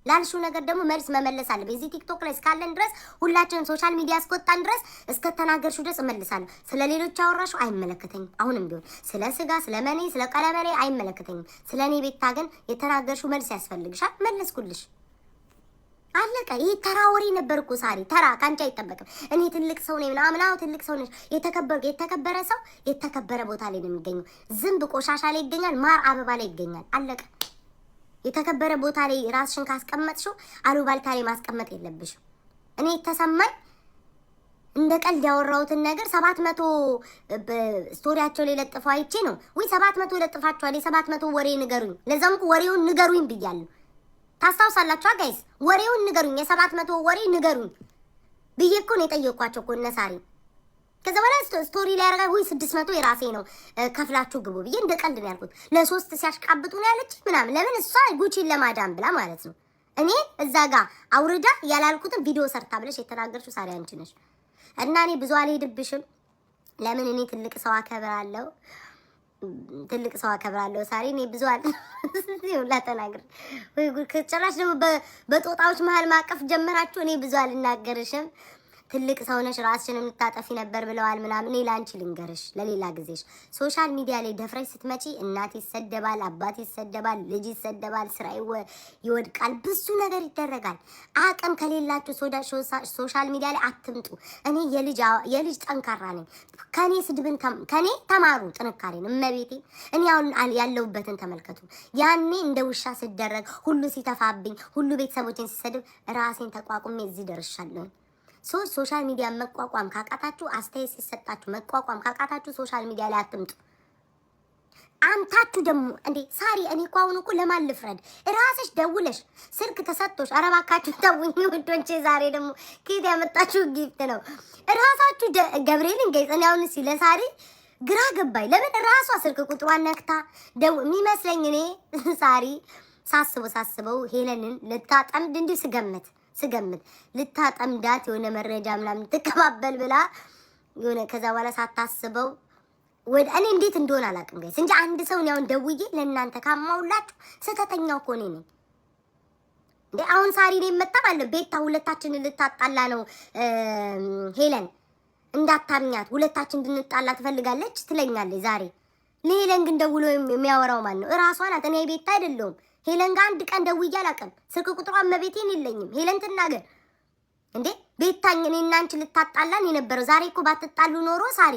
ላልሹ ነገር ደግሞ መልስ መመለስ አለብኝ። እዚህ ቲክቶክ ላይ እስካለን ድረስ ሁላችንም ሶሻል ሚዲያ እስከወጣን ድረስ እስከተናገርሽው ድረስ እመልሳለሁ። ስለ ሌሎች አወራሹ አይመለከተኝም። አሁንም ቢሆን ስለ ስጋ፣ ስለ መኔ፣ ስለ ቀለመኔ አይመለከተኝም። ስለ እኔ ቤታ ግን የተናገርሽው መልስ ያስፈልግሻል። መለስኩልሽ። አለቀ። ይሄ ተራ ወሬ ነበር እኮ ሳሪ፣ ተራ ካንቺ አይጠበቅም። እኔ ትልቅ ሰው ነኝ ምናምን። አዎ ትልቅ ሰው ነሽ። የተከበረ ሰው የተከበረ ቦታ ላይ ነው የሚገኘው። ዝንብ ቆሻሻ ላይ ይገኛል፣ ማር አበባ ላይ ይገኛል። አለቀ። የተከበረ ቦታ ላይ ራስሽን ካስቀመጥሽው አሉባልታ ላይ ማስቀመጥ የለብሽም። እኔ የተሰማኝ እንደ ቀልድ ያወራሁትን ነገር 700 ስቶሪያቸው ላይ ለጥፈው አይቼ ነው ወይ 700 ለጥፋችኋል። የ700 ወሬ ንገሩኝ። ለዛም እኮ ወሬውን ንገሩኝ ብያለሁ። ታስታውሳላችሁ ጋይስ? ወሬውን ንገሩኝ፣ የ700 ወሬ ንገሩኝ ብዬ እኮ ነው የጠየኳቸው እኮ እነ ሳሪ። ከዛ በኋላ ስቶሪ ላይ ያረጋ ወይ 600 የራሴ ነው ከፍላችሁ ግቡ ብዬ እንደ ቀልድ ነው ያልኩት። ለ3 ሲያሽቃብጡ ነው ያለች ምናምን። ለምን እሷ ጉቺን ለማዳን ብላ ማለት ነው። እኔ እዛ ጋር አውርዳ ያላልኩትን ቪዲዮ ሰርታ ብለሽ የተናገርሽው ሳሪ አንቺ ነሽ። እና እኔ ብዙ አልሄድብሽም። ለምን እኔ ትልቅ ሰው አከብራለሁ፣ ትልቅ ሰው አከብራለሁ ሳሪ። እኔ ብዙ ይውላ ተናግር ወይ ጉድ። ከጭራሽ ደግሞ በጦጣዎች መሀል ማቀፍ ጀመራችሁ። እኔ ብዙ አልናገርሽም። ትልቅ ሰው ነሽ፣ ራስሽንም ልታጠፊ ነበር ብለዋል ምናምን። እኔ ላንቺ ልንገርሽ ለሌላ ጊዜሽ። ሶሻል ሚዲያ ላይ ደፍረሽ ስትመጪ እናት ይሰደባል፣ አባት ይሰደባል፣ ልጅ ይሰደባል፣ ስራ ይወድቃል፣ ብዙ ነገር ይደረጋል። አቅም ከሌላችሁ ሶሻል ሚዲያ ላይ አትምጡ። እኔ የልጅ ጠንካራ ነኝ። ከኔ ስድብን ከኔ ተማሩ ጥንካሬን። እመቤቴ እኔ አሁን ያለሁበትን ተመልከቱ። ያኔ እንደ ውሻ ስደረግ፣ ሁሉ ሲተፋብኝ፣ ሁሉ ቤተሰቦችን ሲሰድብ ራሴን ተቋቁሜ እዚህ ደርሻለሁ። ሶሻል ሚዲያ መቋቋም ካቃታችሁ፣ አስተያየት ሲሰጣችሁ መቋቋም ካቃታችሁ ሶሻል ሚዲያ ላይ አትምጡ። አንታችሁ ደግሞ እንዴ ሳሪ፣ እኔ እኮ አሁን እኮ ለማን ልፍረድ? ራስሽ ደውለሽ ስልክ ተሰጥቶሽ፣ ኧረ እባካችሁ ተውኝ ውዶቼ። ዛሬ ደግሞ ከየት ያመጣችሁ ጊፍት ነው? ራሳችሁ ገብርኤልን ገይጽ። እኔ አሁን ሲለ ሳሪ ግራ ገባኝ። ለምን ራሷ ስልክ ቁጥሯን ነክታ የሚመስለኝ እኔ ሳሪ ሳስበው ሄለንን ልታጠምድ እንዲሁ ስገምት ልታጠምዳት የሆነ መረጃ ምናምን ትቀባበል ብላ የሆነ ከዛ በኋላ ሳታስበው ወደ እኔ እንዴት እንደሆነ አላውቅም ጋይስ እንጂ አንድ ሰው ነው ደውዬ ለእናንተ ካማውላችሁ ስተተኛው እኮ ነኝ እንዴ። አሁን ሳሪ ነው መጣባለ ቤታ ሁለታችንን ልታጣላ ነው። ሄለን እንዳታምኛት፣ ሁለታችን እንድንጣላ ትፈልጋለች ትለኛለች ዛሬ። ለሄለን ግን ደውሎ የሚያወራው ማን ነው? እራሷ ናት። እኔ ቤታ አይደለሁም። ሄለን ጋር አንድ ቀን ደውዬ አላውቅም። ስልክ ቁጥሯን መቤቴን የለኝም። ሄለን ትናገር እንዴ ቤታኝ። እኔ እና አንቺ ልታጣላን የነበረው ዛሬ እኮ ባትጣሉ ኖሮ ሳሪ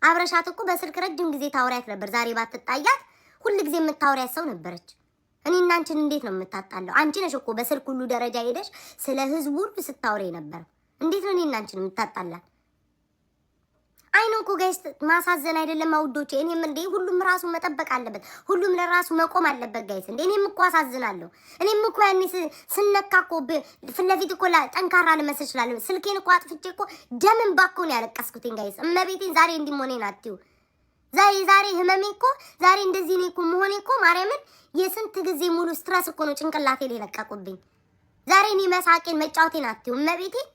አብረሻት እኮ በስልክ ረጅም ጊዜ ታወሪያት ነበር። ዛሬ ባትጣያት ሁሉ ጊዜ የምታወሪያት ሰው ነበረች። እኔ እና አንቺን እንዴት ነው የምታጣለው? አንቺ ነሽ እኮ በስልክ ሁሉ ደረጃ ሄደሽ ስለ ህዝቡ ሁሉ ስታወሪ ነበር። እንዴት ነው እኔ እና አንቺን የምታጣላን? አይኖ እኮ ጋይስ ማሳዘን አይደለም አውዶቼ። እኔም እንዴ ሁሉም ራሱ መጠበቅ አለበት፣ ሁሉም ለራሱ መቆም አለበት ጋይስ። እንዴ እኔም እኮ አሳዝናለሁ። እኔም እኮ ያኔ ስነካ እኮ ፊት ለፊት እኮ ጠንካራ ልመስል እችላለሁ። ስልኬን እኮ አጥፍቼ እኮ ደምን ባኮን ያለቀስኩትኝ ጋይስ። እመቤቴን ዛሬ እንዲሞኔን አትዩ። ዛሬ ህመሜ እኮ ዛሬ እንደዚህ ነው እኮ መሆኔ እኮ ማርያምን የስንት ጊዜ ሙሉ ስትረስ እኮ ነው ጭንቅላቴ ላይ ለቀቁብኝ። ዛሬ እኔ መሳቄን መጫወቴን አትዩ። እመቤቴን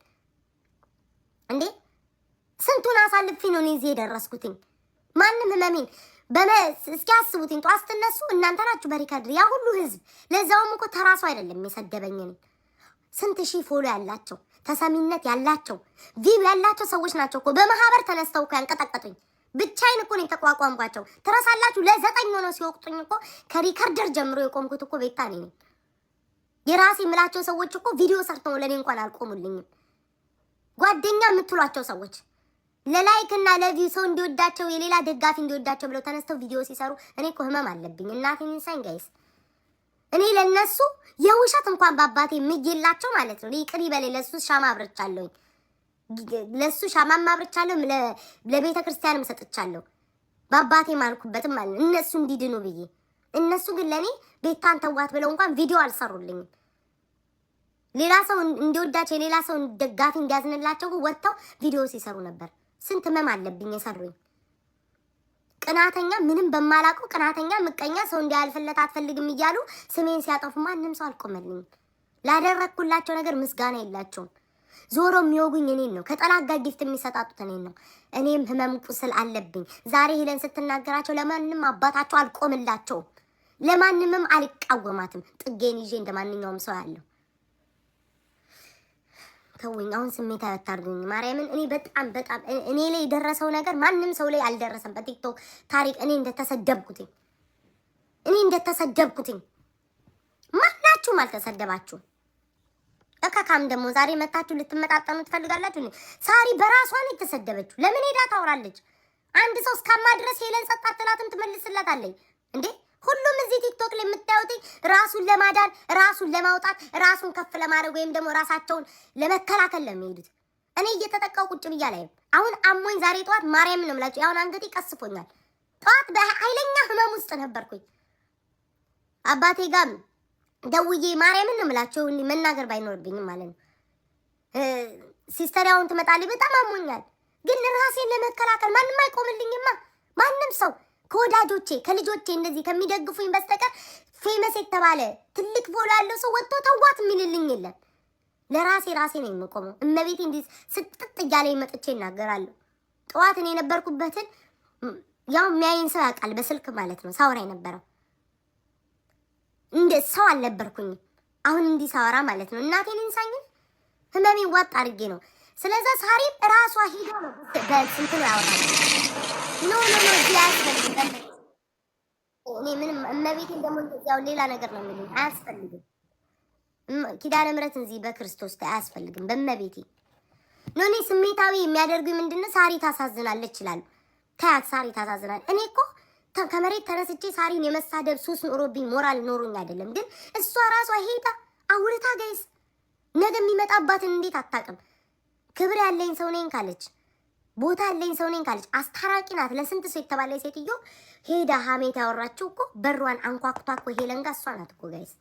እንዴ ስንቱን አሳልፌ ነው እዚህ የደረስኩትኝ። ማንም ህመሜን እስኪ አስቡትኝ። ጧት ስትነሱ እናንተ ናችሁ በሪካርድ ያ ሁሉ ህዝብ፣ ለዛውም እኮ ተራሱ አይደለም የሰደበኝ። ስንት ሺህ ፎሎ ያላቸው ተሰሚነት ያላቸው ቪው ያላቸው ሰዎች ናቸው እኮ በማህበር ተነስተው እኮ ያንቀጠቀጡኝ። ብቻዬን እኮ ነው የተቋቋምኳቸው። ትረሳላችሁ? ለ9 ሆነው ሲወቅጡኝ እኮ ከሪካርደር ጀምሮ የቆምኩት እኮ ቤታ ነኝ። የራሴ የምላቸው ሰዎች እኮ ቪዲዮ ሰርተው ለኔ እንኳን አልቆሙልኝም። ጓደኛ የምትሏቸው ሰዎች ለላይክ እና ለቪው ሰው እንዲወዳቸው የሌላ ደጋፊ እንዲወዳቸው ብለው ተነስተው ቪዲዮ ሲሰሩ እኔ እኮ ህመም አለብኝ። እናቴን እንሳኝ ጋይስ። እኔ ለነሱ የውሸት እንኳን በአባቴ ምይላቸው ማለት ነው። ይቅር ይበለኝ። ለሱ ሻማ አብርቻለሁ፣ ለሱ ሻማ አብርቻለሁ፣ ለቤተ ክርስቲያንም ሰጥቻለሁ። በአባቴ ማልኩበትም ማለት ነው እነሱ እንዲድኑ ብዬ። እነሱ ግን ለኔ ቤታን ተዋት ብለው እንኳን ቪዲዮ አልሰሩልኝም። ሌላ ሰው እንዲወዳቸው የሌላ ሰው ደጋፊ እንዲያዝንላቸው ወጥተው ቪዲዮ ሲሰሩ ነበር። ስንት ህመም አለብኝ የሰሩኝ። ቅናተኛ፣ ምንም በማላውቀው ቅናተኛ፣ ምቀኛ፣ ሰው እንዲያልፍለት አትፈልግም እያሉ ስሜን ሲያጠፉ ማንም ሰው አልቆመልኝም። ላደረግኩላቸው ነገር ምስጋና የላቸውም። ዞሮ የሚወጉኝ እኔን ነው። ከጠላት ጋር ጊፍት የሚሰጣጡት እኔን ነው። እኔም ህመም ቁስል አለብኝ። ዛሬ ሄለን ስትናገራቸው ለማንም አባታቸው አልቆምላቸውም፣ ለማንምም አልቃወማትም። ጥጌን ይዤ እንደማንኛውም ሰው ያለው ተውኝ። አሁን ስሜት አታርጉኝ ማርያምን። እኔ በጣም እኔ ላይ የደረሰው ነገር ማንም ሰው ላይ አልደረሰም። በቲክቶክ ታሪክ እኔ እንደተሰደብኩትኝ ማናችሁም አልተሰደባችሁም። እካካም ደግሞ ዛሬ መታችሁ ልትመጣጠኑ ትፈልጋላችሁ። ሳሪ በራሷ ነው የተሰደበችው። ለምን ሄዳ ታወራለች? አንድ ሰው እስካማ ድረስ ሄለን ሰጣት ትላትም ትመልስላታለች እንዴ? ሁሉም እዚህ ቲክቶክ ላይ የምታዩት ራሱን ለማዳን ራሱን ለማውጣት ራሱን ከፍ ለማድረግ ወይም ደግሞ ራሳቸውን ለመከላከል ለሚሄዱት። እኔ እየተጠቃው ቁጭ ብያ ላይ አሁን አሞኝ ዛሬ ጠዋት ማርያም ነው የምላችሁ። አሁን አንገቴ ቀስፎኛል። ጠዋት በኃይለኛ ህመም ውስጥ ነበርኩኝ። አባቴ ጋር ደውዬ ማርያምን ነው የምላችሁ መናገር ባይኖርብኝም ማለት ነው። ሲስተር አሁን ትመጣለች። በጣም አሞኛል፣ ግን ራሴን ለመከላከል ማንም አይቆምልኝማ። ማንም ሰው ከወዳጆቼ ከልጆቼ እንደዚህ ከሚደግፉኝ በስተቀር ፌመስ የተባለ ትልቅ ፎሎ ያለው ሰው ወጥቶ ተዋት የሚልልኝ የለም። ለራሴ ነው የምቆመው። እመቤቴ እንዲህ ስጥጥ እያለኝ መጥቼ እናገራለሁ። ጠዋት እኔ የነበርኩበትን ያው የሚያይን ሰው ያውቃል፣ በስልክ ማለት ነው ሳወራ የነበረው። እንደ ሰው አልነበርኩኝም። አሁን እንዲህ ሳወራ ማለት ነው እናቴን እንሳኝ ህመሜን ዋጥ አድርጌ ነው። ስለዛ ሳሪም ራሷ ሂዶ ነው በስንት ነው ያወራል። ኖ ያስፈልጋል። እኔ ምንም እመቤቴን ደግሞ ያው ሌላ ነገር ነው የሚሉኝ። አያስፈልግም። ኪዳነ ምሕረት እንዚህ በክርስቶስ አያስፈልግም። በእመቤቴ ኖ እኔ ስሜታዊ የሚያደርጉኝ ምንድነው? ሳሪ ታሳዝናለች ይችላል። ታያት ሳሪ ታሳዝናል። እኔ እኮ ከመሬት ተነስቼ ሳሪን የመሳደብ ሱስ ኖሮብኝ ሞራል ኖሮኝ አይደለም። ግን እሷ ራሷ ሄዳ አውርታ ጋይስ ነገ የሚመጣባትን እንዴት አታውቅም? ክብር ያለኝ ሰው ነኝ ካለች ቦታ ያለኝ ሰው ነኝ ካለች አስታራቂ ናት። ለስንት ሰው የተባለ ሴትዮ ሄዳ ሀሜት ያወራችው እኮ በሯን አንኳኩታ እኮ ሄለን ጋር እሷ ናት እኮ ጋይስ።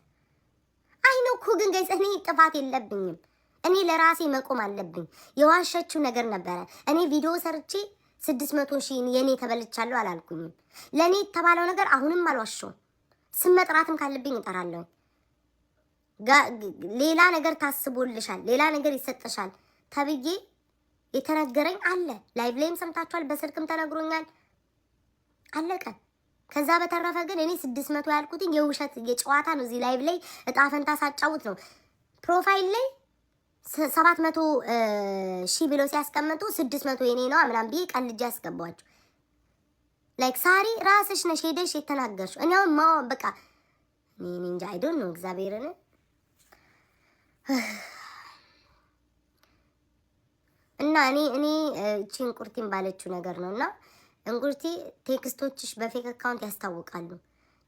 አይ ነው እኮ ግን ጋይስ እኔ ጥፋት የለብኝም። እኔ ለራሴ መቆም አለብኝ። የዋሸችው ነገር ነበረ። እኔ ቪዲዮ ሰርቼ 600,000 የኔ ተበልቻለሁ አላልኩኝም። ለኔ የተባለው ነገር አሁንም አልዋሸውም። ስም መጥራትም ካለብኝ እጠራለሁ። ሌላ ነገር ታስቦልሻል፣ ሌላ ነገር ይሰጥሻል ተብዬ የተነገረኝ አለ። ላይቭ ላይም ሰምታችኋል፣ በስልክም ተነግሮኛል። አለቀ። ከዛ በተረፈ ግን እኔ 600 ያልኩትኝ የውሸት የጨዋታ ነው። እዚህ ላይቭ ላይ እጣ ፈንታ ሳጫውት ነው። ፕሮፋይል ላይ 700,000 ብሎ ሲያስቀምጡ 600 የኔ ነው ምናምን ብዬ ቀልጄ ያስገባዋቸው። ላይክ ሳሪ ራስሽ ነሽ ሄደሽ የተናገርሽው። እኔ አሁን በቃ እኔ እንጃ አይዶን ነው እግዚአብሔርን እና እኔ እቺ እንቁርቲን ባለችው ነገር ነውና እንቁርቲ ቴክስቶችሽ በፌክ አካውንት ያስታውቃሉ።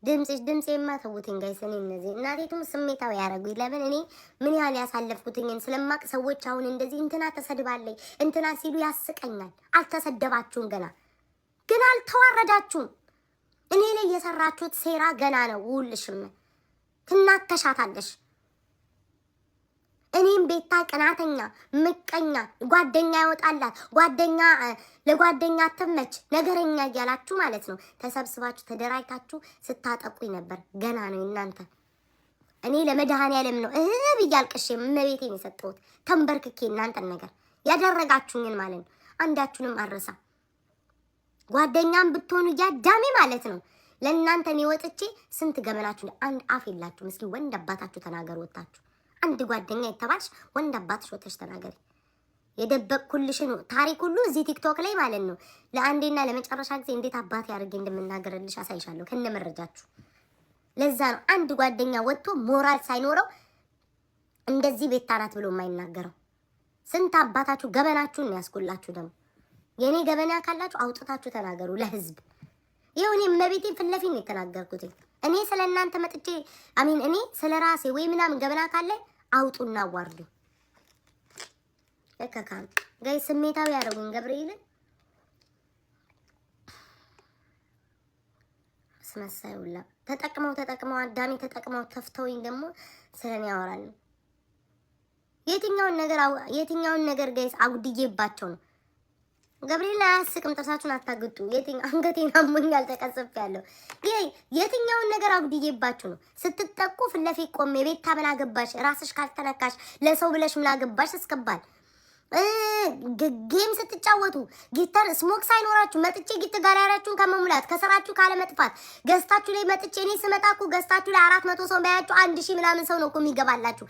ድምጽ የማተውትኝ ጋይስ እኔ እነዚህ እናቴቱም ስሜታዊ ያረጉኝ። ለምን እኔ ምን ያህል ያሳለፍኩትኝን ስለማቅ ሰዎች አሁን እንደዚህ እንትና ተሰድባለኝ እንትና ሲሉ ያስቀኛል። አልተሰደባችሁም፣ ግን አልተዋረዳችሁም። እኔ ላይ የሰራችሁት ሴራ ገና ነው። ውልሽም ትናከሻታለሽ። እኔም ቤታ ቅናተኛ፣ ምቀኛ፣ ጓደኛ ያወጣላት ጓደኛ ለጓደኛ አትመች ነገረኛ እያላችሁ ማለት ነው ተሰብስባችሁ ተደራጅታችሁ ስታጠቁኝ ነበር። ገና ነው እናንተ። እኔ ለመድኃኔዓለም ነው ብዬ አልቅሼ እመቤቴን የሰጠሁት ተንበርክኬ እናንተን ነገር ያደረጋችሁኝን ማለት ነው። አንዳችሁንም አረሳ። ጓደኛም ብትሆኑ ያዳሜ ማለት ነው ለእናንተ እኔ ወጥቼ ስንት ገመናችሁ። አንድ አፍ የላችሁም። እስኪ ወንድ አባታችሁ ተናገሩ ወጣችሁ። አንድ ጓደኛ የተባልሽ ወንድ አባትሽ ወጥተሽ ተናገሪ። የደበቅኩልሽን ታሪክ ሁሉ እዚህ ቲክቶክ ላይ ማለት ነው ለአንዴና ለመጨረሻ ጊዜ እንዴት አባቴ አድርጌ እንደምናገርልሽ አሳይሻለሁ ከነመረጃችሁ። ለዛ ነው አንድ ጓደኛ ወጥቶ ሞራል ሳይኖረው እንደዚህ ቤታ ናት ብሎ የማይናገረው። ስንት አባታችሁ ገበናችሁን ነው ያስኩላችሁ። ደግሞ የኔ ገበና ካላችሁ አውጥታችሁ ተናገሩ ለህዝብ። ይኸው እኔ እመቤቴን ፊት ለፊት ነው የተናገርኩት። እኔ ስለ እናንተ መጥቼ እኔ ስለ ራሴ ወይ ምናምን ገበና ካለ አውጡና አዋርዱ። ለካካም ጋይ ስሜታዊ ያደረጉኝ ገብርኤልን አስመሳዩላ ተጠቅመው አዳሚ ተጠቅመው ተፍተውኝ ደግሞ ስለኔ ያወራሉ። የትኛውን ነገር ጋይስ አጉድዬባቸው ነው። ገብርኤል አያስቅም። ጥርሳችሁን አታግጡ። አንገቴን አሞኛል ተቀጽፌያለሁ። የትኛውን ነገር አጉድዬባችሁ ነው ስትጠቁ ፊት ለፊት ቆሜ ቤታ ምን አገባሽ ራስሽ ካልተነካሽ ለሰው ብለሽ ምን አገባሽ እስከባል ጌም ስትጫወቱ ጊታር ስሞክ ሳይኖራችሁ መጥቼ ጊት ጋላሪያችሁን ከመሙላት ከሰራችሁ ካለ መጥፋት ገዝታችሁ ላይ መጥቼ እኔ ስመጣኩ ገዝታችሁ ላይ 400 ሰው ባያችሁ 1000 ምናምን ሰው ነው እኮ የሚገባላችሁ።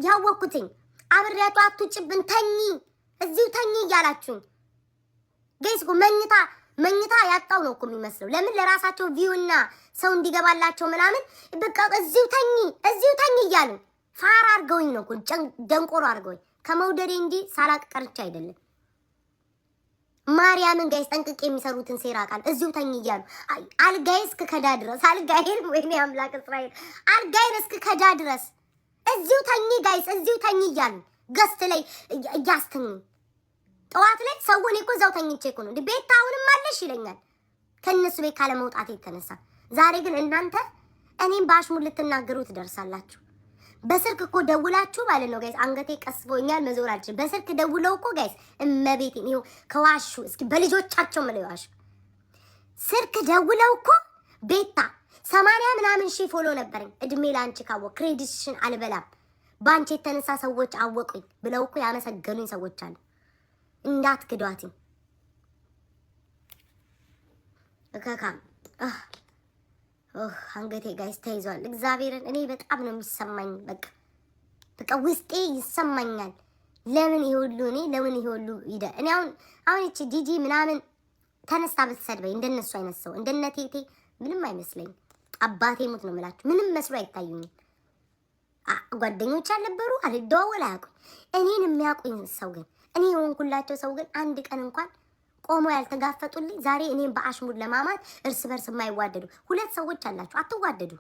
ያወኩትኝ አብሬያችሁ አትውጭብን ተኚ እዚሁ ተኚ እያላችሁኝ ጋይስ እኮ መኝታ ያጣው ነው እኮ የሚመስለው። ለምን ለራሳቸው ቪውና ሰው እንዲገባላቸው ምናምን በቃ እዚሁ ተኚ እያሉ ፋራ አድርገውኝ ነው እኮ ደንቆሮ አድርገውኝ ከመውደዴ እንጂ ሳላቅ ቀርቼ አይደለም። ማርያምን ጋይስ ጠንቅቄ የሚሰሩትን ሴራ ቃል እዚሁ ተኝ እያሉ አልጋዬ እስከ ከዳ ድረስ አልጋዬን ወይኔ አምላክ እስራኤል አልጋዬን እስከ ከዳ ድረስ እዚሁ ተኝ ጋይስ እዚሁ ተኝ እያሉ ገስት ላይ እያስተኙ ጠዋት ላይ ሰውን እኮ እዛው ተኝቼ እኮ ነው ቤት አሁንም አለሽ ይለኛል ከነሱ ቤት ካለ መውጣት የተነሳ። ዛሬ ግን እናንተ እኔም ባሽሙር ልትናገሩ ትደርሳላችሁ። በስልክ እኮ ደውላችሁ ማለት ነው ጋይስ አንገቴ ቀስፎኛል መዞር አልችልም። በስልክ ደውለው እኮ ጋይስ እመቤቴን ይኸው ከዋሹ እስኪ በልጆቻቸው ምን ይዋሹ። ስልክ ደውለው እኮ ቤታ 80 ምናምን ሺህ ፎሎ ነበረኝ እድሜ ላንቺ ካወቅ ክሬዲትሽን አልበላም ባንቺ የተነሳ ሰዎች አወቁኝ ብለው እኮ ያመሰገኑኝ ሰዎች አሉ። እንዳትክዷትኝ እካካም አንገቴ ጋይስ ተይዟል። እግዚአብሔርን እኔ በጣም ነው የሚሰማኝ። በቃ ውስጤ ይሰማኛል። ለምን ይሁሉ እኔ አሁን እቺ ጂጂ ምናምን ተነስታ ብትሰድበኝ እንደነሱ አይነት ሰው እንደነቴቴ ምንም አይመስለኝ። አባቴ ሙት ነው የምላችሁ። ምንም መስሎ አይታዩኝም። ጓደኞች አልነበሩ አልደዋወል አያውቁኝ። እኔን የሚያውቁኝ ሰው ግን እኔ የሆንኩላቸው ሰው ግን አንድ ቀን እንኳን ቆሞ ያልተጋፈጡልኝ ዛሬ እኔም በአሽሙር ለማማት እርስ በርስ የማይዋደዱ ሁለት ሰዎች አላችሁ። አትዋደዱ፣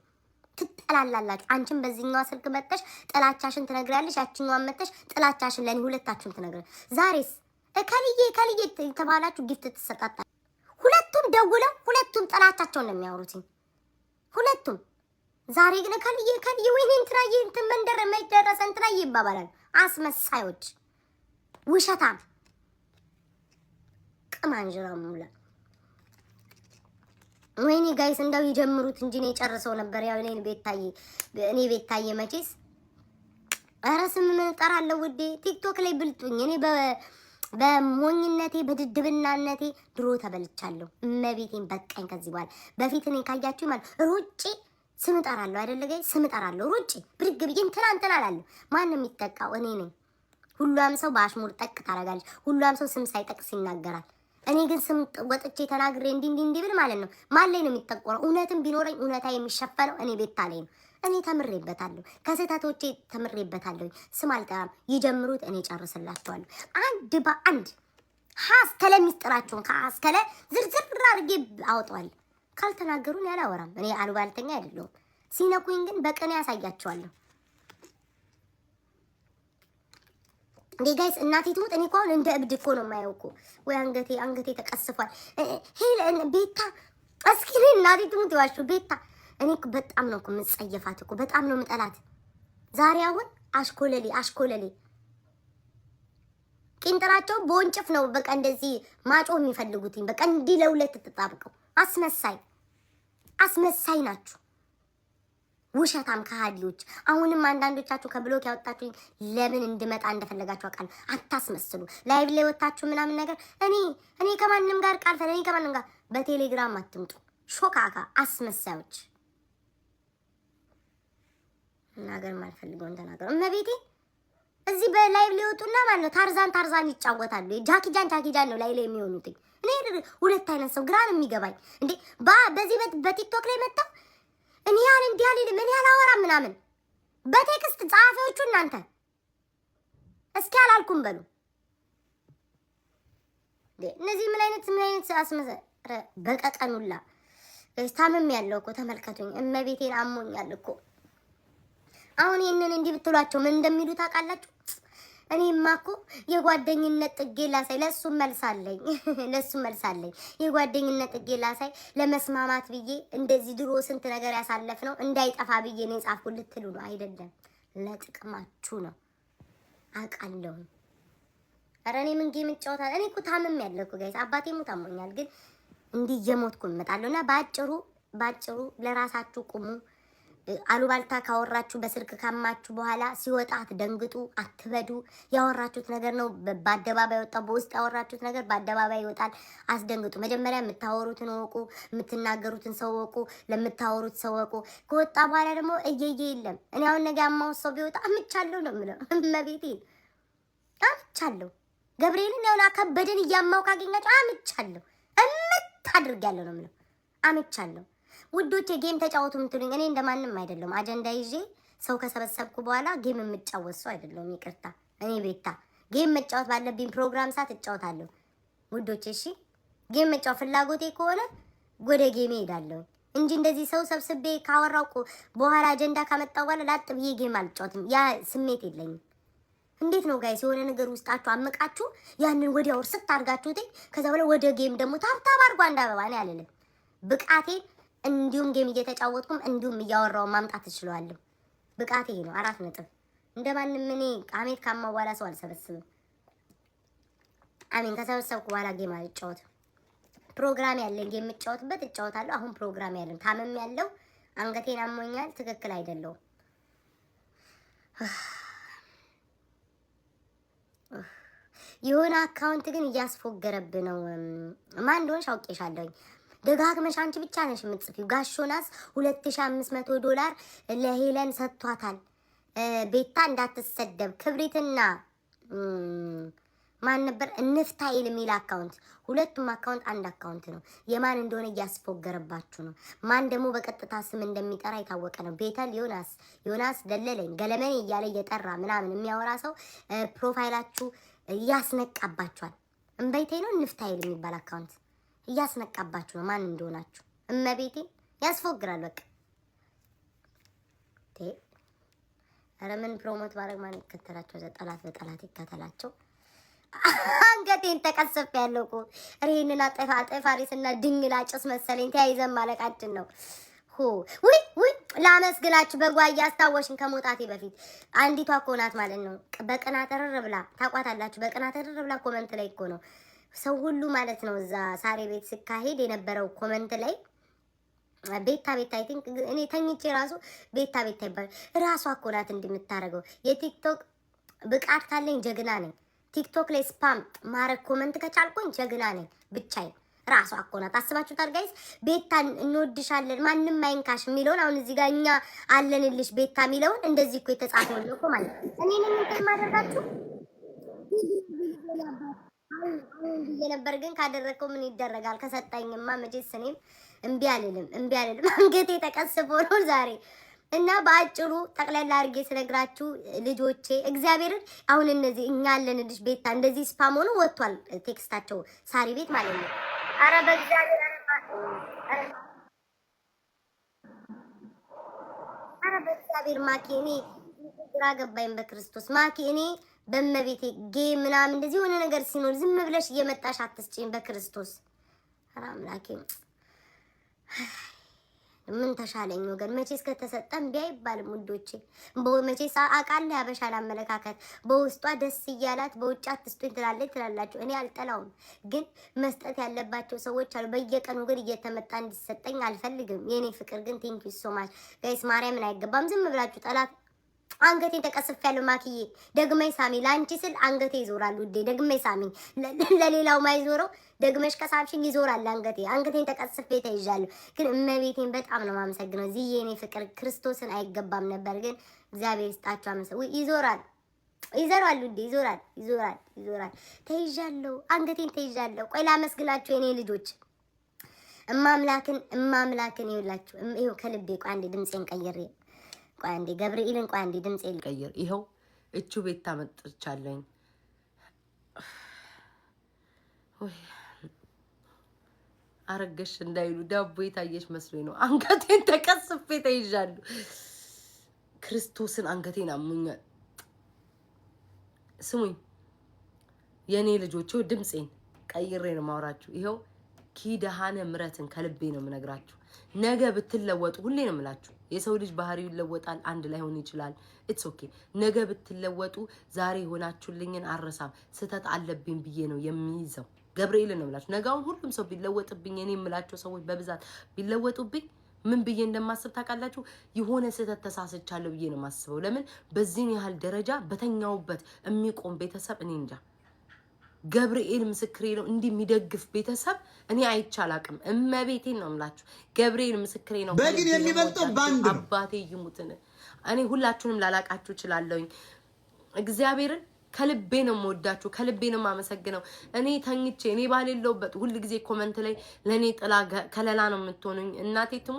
ትጠላላላችሁ። አንቺም በዚህኛው ስልክ መጥተሽ ጥላቻሽን ትነግራለሽ፣ ያቺኛዋን መጥተሽ ጥላቻሽን ለኔ ሁለታችሁም ትነግራለሽ። ዛሬስ ከልዬ የተባላችሁ ጊፍት ትሰጣጣላችሁ። ሁለቱም ደውለው ሁለቱም ጥላቻቸውን ነው የሚያወሩት ሁለቱም። ዛሬ ግን ከልዬ ወይኔ እንትናዬ እንትን መንደር መደረሰ እንትናዬ ይባባላል። አስመሳዮች፣ ውሸታም ቅማንጅራ ሙላ። ወይኔ ጋይስ እንደው ይጀምሩት እንጂ ነው የጨርሰው ነበር። ያው እኔ ቤታዬ መቼስ ኧረ ስም ምን እጠራለሁ ውዴ። ቲክቶክ ላይ ብልጡኝ። እኔ በሞኝነቴ በድድብናነቴ ድሮ ተበልቻለሁ። እመቤቴን በቃኝ ከዚህ በኋላ። በፊት እኔ ካያችሁ ማለት ሩጬ ስም እጠራለሁ አይደለ ጋይስ? ስም እጠራለሁ ሩጬ ብድግ ብዬ እንትና አላለሁ። ማን ነው የሚጠቃው? እኔ ነኝ። ሁሉም ሰው በአሽሙር ጠቅ ታደርጋለች። ሁሉም ሰው ስም ሳይጠቅስ ይናገራል። እኔ ግን ስም ወጥቼ ተናግሬ እንዲህ ብል ማለት ነው ማን ላይ ነው የሚጠቆረው? እውነትም ቢኖረኝ እውነታ የሚሸፈነው እኔ ቤታ ላይ ነው። እኔ ተምሬበታለሁ፣ ከስህተቶቼ ተምሬበታለሁ። ስም አልጠራም። ይጀምሩት፣ እኔ ጨርስላቸዋለሁ አንድ በአንድ ሀስከለ ሚስጥራቸውን ከሀስከለ ዝርዝር አድርጌ አወጣዋለሁ። ካልተናገሩን ያላወራም። እኔ አሉባልተኛ አይደለሁም። ሲነኩኝ ግን በቀን ያሳያቸዋለሁ። እንዴ ጋይስ እናቴ ትሙት። እኔ እኮ አሁን እንደ እብድ እኮ ነው የማየው እኮ። ወይ አንገቴ ተቀስፏል። ሄል ቤታ እስኪ እናቴ ትሙት ይዋሹ ቤታ። እኔ እኮ በጣም ነው እኮ የምጸየፋት እኮ በጣም ነው የምጠላት። ዛሬ አሁን አሽኮለሌ ቂንጥራቸው በወንጭፍ ነው በቃ እንደዚህ ማጮ የሚፈልጉትኝ። በቃ እንዲህ ለሁለት ተጣብቀው አስመሳይ ናችሁ። ውሸታም ከሃዲዎች። አሁንም አንዳንዶቻችሁ ከብሎክ ያወጣችሁኝ ለምን እንድመጣ እንደፈለጋችሁ አውቃለሁ። አታስመስሉ። ላይቭ ላይ ወጣችሁ ምናምን ነገር እኔ ከማንም ጋር እኔ ከማንም ጋር በቴሌግራም አትምጡ። ሾካካ አስመሳዮች። ነገር ማልፈልገውን ተናገሩ። እመቤቴ እዚህ በላይቭ ላይ ወጡና ማለት ነው ታርዛን ይጫወታሉ። ጃኪጃን ነው ላይ የሚሆኑት። እኔ ሁለት አይነት ሰው ግራ ነው የሚገባኝ። እንዴ በዚህ በቲክቶክ ላይ መጣው እኔ ያል እንዲያል ምን ያላወራም ምናምን በቴክስት ጻፊዎቹ እናንተ እስኪ አላልኩም በሉ። እነዚህ ምን አይነት አስመሰረ በቀቀኑላ ታምም ያለው እኮ ተመልከቱኝ። እመቤቴን አሞኛል እኮ። አሁን ይሄንን እንዲህ ብትሏቸው ምን እንደሚሉ ታውቃላችሁ? እኔማ እኮ የጓደኝነት ጥጌ ላሳይ ለሱ መልሳለኝ የጓደኝነት ጥጌ ላሳይ ለመስማማት ብዬ እንደዚህ ድሮ ስንት ነገር ያሳለፍ ነው እንዳይጠፋ ብዬ ነው የጻፍኩት ልትሉ ነው አይደለም? ለጥቅማችሁ ነው አውቃለሁ። ኧረ እኔ ምን ጌም እጫወታለሁ? እኔ እኮ ታምም ያለው እኮ ጋይስ አባቴ ሞት አሞኛል፣ ግን እንዲህ እየሞትኩ እመጣለሁና ባጭሩ ለራሳችሁ ቁሙ። አሉባልታ ካወራችሁ በስልክ ካማችሁ በኋላ ሲወጣ አትደንግጡ፣ አትበዱ። ያወራችሁት ነገር ነው በአደባባይ ወጣ። በውስጥ ያወራችሁት ነገር በአደባባይ ይወጣል። አስደንግጡ። መጀመሪያ የምታወሩትን ወቁ፣ የምትናገሩትን ሰው ወቁ፣ ለምታወሩት ሰው ወቁ። ከወጣ በኋላ ደግሞ እየየ የለም። እኔ አሁን ነገ ያማው ሰው ቢወጣ አምቻለሁ ነው የምለው። እመቤቴ አምቻለሁ። ገብርኤልን ያውና ከበደን እያማው ካገኛችሁ አምቻለሁ። አድርጋለሁ ነው የምለው። አምቻለሁ ውዶቼ። ጌም ተጫወቱ የምትሉኝ እኔ እንደማንም አይደለም። አጀንዳ ይዤ ሰው ከሰበሰብኩ በኋላ ጌም የምጫወት ሰው አይደለሁም። ይቅርታ። እኔ ቤታ ጌም መጫወት ባለብኝ ፕሮግራም ሰዓት እጫወታለሁ ውዶቼ። እሺ ጌም መጫወት ፍላጎቴ ከሆነ ወደ ጌም እሄዳለሁ እንጂ እንደዚህ ሰው ሰብስቤ ካወራው በኋላ አጀንዳ ካመጣው በኋላ ላጥ ብዬ ጌም አልጫወትም። ያ ስሜት የለኝም። እንዴት ነው ጋይስ? የሆነ ነገር ውስጣችሁ አመቃችሁ ያንን ወዲያው እርስት አድርጋችሁት ከዛ በኋላ ወደ ጌም ደግሞ ታብታብ አድርጓ እንዳበባ ነው ያለልን ብቃቴን። እንዲሁም ጌም እየተጫወትኩም እንዲሁም እያወራው ማምጣት እችላለሁ። ብቃቴ ነው 4 ነጥብ። እንደማንም እኔ አሜት ካማ በኋላ ሰው አልሰበስብም። አሜን ከሰበሰብኩ በኋላ ጌም አልጫወትም። ፕሮግራም ያለኝ ጌም የምጫወትበት እጫወታለሁ። አሁን ፕሮግራም ያለኝ ታመም ያለው አንገቴን አሞኛል። ትክክል አይደለሁም። የሆነ አካውንት ግን እያስፎገረብህ ነው። ማን እንደሆነሽ አውቄሻለሁኝ። ደጋግመሽ አንቺ ብቻ ነሽ የምትጽፊው። ጋሾናስ $2500 ለሄለን ሰጥቷታል። ቤታ እንዳትሰደብ። ክብሪትና ማን ነበር እንፍታይል የሚል አካውንት። ሁለቱም አካውንት አንድ አካውንት ነው። የማን እንደሆነ እያስፎገረባችሁ ነው። ማን ደግሞ በቀጥታ ስም እንደሚጠራ የታወቀ ነው። ቤተል ዮናስ ደለለኝ ገለመኔ እያለ እየጠራ ምናምን የሚያወራ ሰው ፕሮፋይላችሁ እያስነቃባችኋል። እንበይቴ ነው እንፍታይል የሚባል አካውንት እያስነቃባችሁ ነው። ማን እንደሆናችሁ እመቤቴ ያስፎግራል። በቃ ኧረ ምን ፕሮሞት ባረግ ማን ይከተላቸው? ጠላት በጠላት ይከተላቸው። አንገቴን ተቀሰፍ ያለው እኮ ይሄንን አጠፋሪስና ድንግል አጭስ መሰለኝ ተያይዘን ማለቃችን ነው። ውይ ላመስግናችሁ። በጓያ አስታወሽን ከመውጣቴ በፊት አንዲቷ እኮ ናት ማለት ነው። በቅናት እርር ብላ ታቋታላችሁ። በቅናት እርር ብላ ኮመንት ላይ እኮ ነው ሰው ሁሉ ማለት ነው። እዛ ሳሬ ቤት ስካሄድ የነበረው ኮመንት ላይ ቤታ አይ ቲንክ እኔ ተኝቼ ራሱ ቤታ ይባል ራሷ እኮ ናት እንደምታረገው። የቲክቶክ ብቃት ካለኝ ጀግና ነኝ። ቲክቶክ ላይ ስፓም ማረግ ኮመንት ከቻልኩኝ ጀግና ነኝ ብቻዬን። ራሷ እኮ ናት። አስባችሁታል ጋይስ? ቤታ እንወድሻለን ማንም አይንካሽ የሚለውን አሁን እዚህ ጋር እኛ አለንልሽ ቤታ የሚለውን እንደዚህ እኮ የተጻፈው ነው እኮ ማለት እኔ ነኝ እንትን ማደርጋችሁ ብዬ ነበር። ግን ካደረግከው ምን ይደረጋል? ከሰጠኝማ መቼስ እኔም እምቢ አልልም። አንገቴ ተቀስፎ ነው ዛሬ። እና በአጭሩ ጠቅላላ አድርጌ ስነግራችሁ ልጆቼ እግዚአብሔርን አሁን እነዚህ እኛ አለንልሽ ቤታ እንደዚህ ስፓም ሆኖ ወጥቷል ቴክስታቸው ሳሪ ቤት ማለት ነው። አረ በእግዚአብሔር ማኪ እኔ ግራ ገባኝ። በክርስቶስ ማኪ እኔ በመቤቴ ጌ ምናምን እንደዚህ የሆነ ነገር ሲኖር ዝም ብለሽ እየመጣሽ አትስጪኝ በክርስቶስ። አረ አምላኬ ምን ተሻለኝ ወገን? መቼስ ከተሰጠን ቢያይባልም ውዶቼ መቼስ አውቃለሁ ያበሻል አመለካከት በውስጧ ደስ እያላት በውጭ አትስጡኝ ትላላችሁ። እኔ አልጠላውም፣ ግን መስጠት ያለባቸው ሰዎች አሉ። በየቀኑ ግን እየተመጣ እንዲሰጠኝ አልፈልግም። የኔ ፍቅር ግን ቴንክ ዩ ሶ ማች ጋይስ። ማርያምን አይገባም ዝም ብላችሁ ጠላት። አንገቴን ተቀስፍ ያለው ማክዬ ደግመኝ ሳሚ። ላንቺ ስል አንገቴ ይዞራል ውዴ። ደግመኝ ሳሚ። ለሌላው ማይዞረው ደግመሽ ከሳምሽኝ ይዞራል አንገቴ። አንገቴን ተቀስፌ ተይዣለሁ። ግን እመቤቴን በጣም ነው የማመሰግነው። እዚህ የኔ ፍቅር ክርስቶስን አይገባም ነበር፣ ግን እግዚአብሔር ይስጣችሁ አመሰግናለሁ። ይዞራል ውዴ፣ ይዞራል። ተይዣለሁ፣ አንገቴን ተይዣለሁ። ቆይ ላመስግናችሁ የኔ ልጆች። እማምላክን ይውላችሁ። ይኸው ከልቤ ቆይ አንዴ ድምጼን ቀይሬ ቆይ አንዴ ገብርኤልን ቆይ አንዴ ድምጼን ቀይር። ይኸው እቹ ቤት ታመጥቻለኝ። ወይ አረገሽ እንዳይሉ ዳቦ የታየሽ መስሎኝ ነው። አንገቴን ተቀስፌ ተይዣለሁ። ክርስቶስን አንገቴን አሙኛል። ስሙኝ የኔ ልጆች፣ ድምጼን ቀይሬ ነው ማውራችሁ። ይኸው ኪዳነ ምሕረትን ከልቤ ነው የምነግራችሁ። ነገ ብትለወጡ ሁሌ ነው የምላችሁ። የሰው ልጅ ባህሪው ይለወጣል፣ አንድ ላይ ሆን ይችላል። ኢትስ ኦኬ። ነገ ብትለወጡ ዛሬ ሆናችሁልኝን አረሳም። ስተት አለብኝ ብዬ ነው የሚይዘው። ገብርኤልን ነው የምላችሁ። ነገውን ሁሉም ሰው ቢለወጥብኝ እኔ የምላቸው ሰዎች በብዛት ቢለወጡብኝ ምን ብዬ እንደማስብ ታውቃላችሁ? የሆነ ስተት ተሳስቻለሁ ብዬ ነው የማስበው። ለምን በዚህን ያህል ደረጃ በተኛውበት የሚቆም ቤተሰብ እኔ እንጃ። ገብርኤል ምስክሬ ነው። እንዲህ የሚደግፍ ቤተሰብ እኔ አይቻላቅም። እመቤቴን ነው የምላችሁ። ገብርኤል ምስክሬ ነው። በግን የሚበልጠው ባንድ አባቴ ይሙትን እኔ ሁላችሁንም ላላቃችሁ እችላለሁኝ። እግዚአብሔርን ከልቤ ነው የምወዳችሁ ከልቤ ነው የማመሰግነው እኔ ተኝቼ እኔ ባሌለውበት ሁሉ ጊዜ ኮሜንት ላይ ለኔ ጥላ ከለላ ነው የምትሆኑኝ እናቴ ትሙት